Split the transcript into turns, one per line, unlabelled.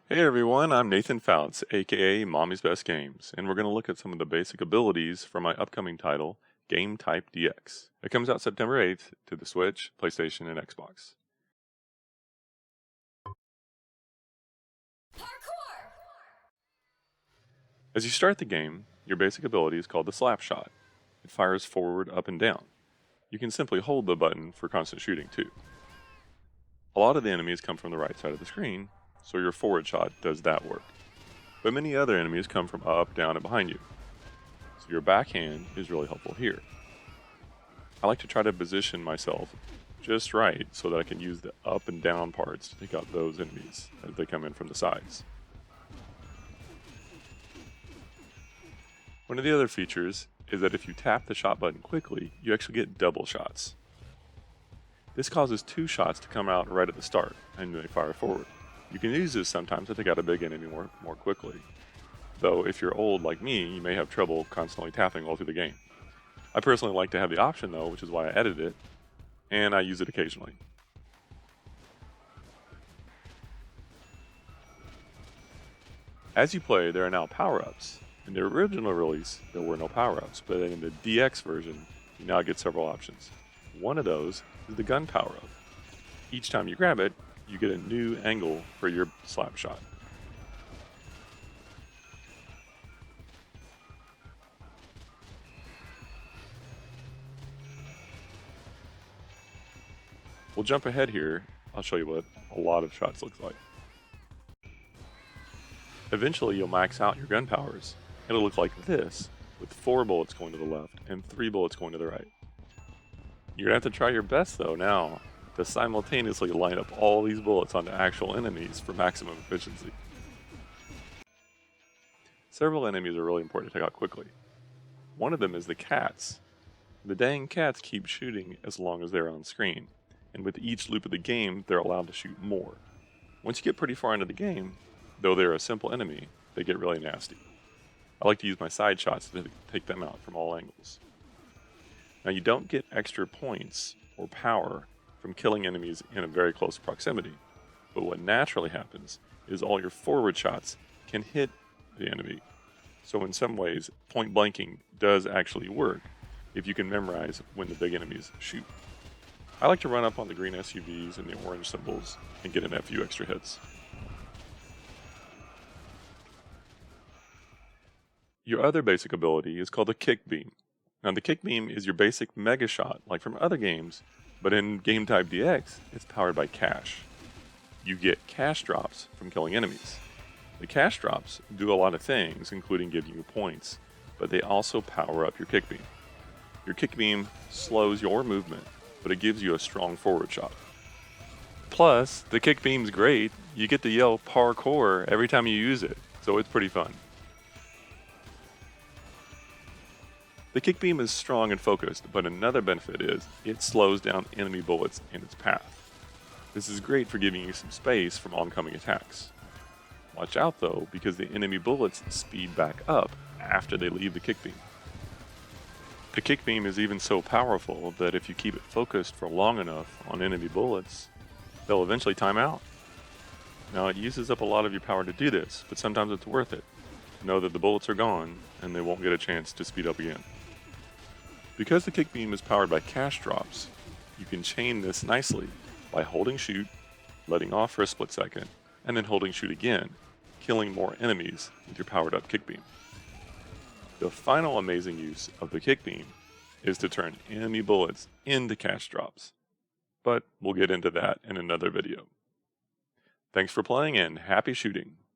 Hey everyone, I'm Nathan Fouts, aka Mommy's Best Games, and we're going to look at some of the basic abilities for my upcoming title, Game Type DX. It comes out September 8th to the Switch, PlayStation, and Xbox. As you start the game, your basic ability is called the Slap Shot. It fires forward, up, and down. You can simply hold the button for constant shooting too. A lot of the enemies come from the right side of the screen, so your forward shot does that work. But many other enemies come from up, down, and behind you. So your backhand is really helpful here. I like to try to position myself just right so that I can use the up and down parts to take out those enemies as they come in from the sides. One of the other features is that if you tap the shot button quickly, you actually get double shots. This causes two shots to come out right at the start, and they fire forward. You can use this sometimes to take out a big enemy more quickly. Though if you're old like me, you may have trouble constantly tapping all through the game. I personally like to have the option though, which is why I edited it, and I use it occasionally. As you play, there are now power-ups. In the original release, there were no power-ups, but in the DX version, you now get several options. One of those is the gun power-up. Each time you grab it, you get a new angle for your slap shot. We'll jump ahead here. I'll show you what a lot of shots looks like. Eventually, you'll max out your gun powers. It'll look like this, with 4 bullets going to the left and 3 bullets going to the right. You're gonna have to try your best though now to simultaneously line up all these bullets onto actual enemies for maximum efficiency. Several enemies are really important to take out quickly. One of them is the cats. The dang cats keep shooting as long as they're on screen, and with each loop of the game, they're allowed to shoot more. Once you get pretty far into the game, though they're a simple enemy, they get really nasty. I like to use my side shots to take them out from all angles. Now you don't get extra points or power from killing enemies in a very close proximity, but what naturally happens is all your forward shots can hit the enemy. So in some ways, point blanking does actually work if you can memorize when the big enemies shoot. I like to run up on the green SUVs and the orange symbols and get in a few extra hits. Your other basic ability is called the Kick Beam. Now the Kick Beam is your basic mega shot like from other games, but in Game Type DX, it's powered by cash. You get cash drops from killing enemies. The cash drops do a lot of things, including giving you points, but they also power up your Kick Beam. Your Kick Beam slows your movement, but it gives you a strong forward shot. Plus, the Kick Beam's great. You get to yell parkour every time you use it, so it's pretty fun. The Kick Beam is strong and focused, but another benefit is it slows down enemy bullets in its path. This is great for giving you some space from oncoming attacks. Watch out though, because the enemy bullets speed back up after they leave the Kick Beam. The Kick Beam is even so powerful that if you keep it focused for long enough on enemy bullets, they'll eventually time out. Now it uses up a lot of your power to do this, but sometimes it's worth it to know that the bullets are gone and they won't get a chance to speed up again. Because the Kick Beam is powered by cash drops, you can chain this nicely by holding shoot, letting off for a split second, and then holding shoot again, killing more enemies with your powered up Kick Beam. The final amazing use of the Kick Beam is to turn enemy bullets into cash drops. But we'll get into that in another video. Thanks for playing and happy shooting!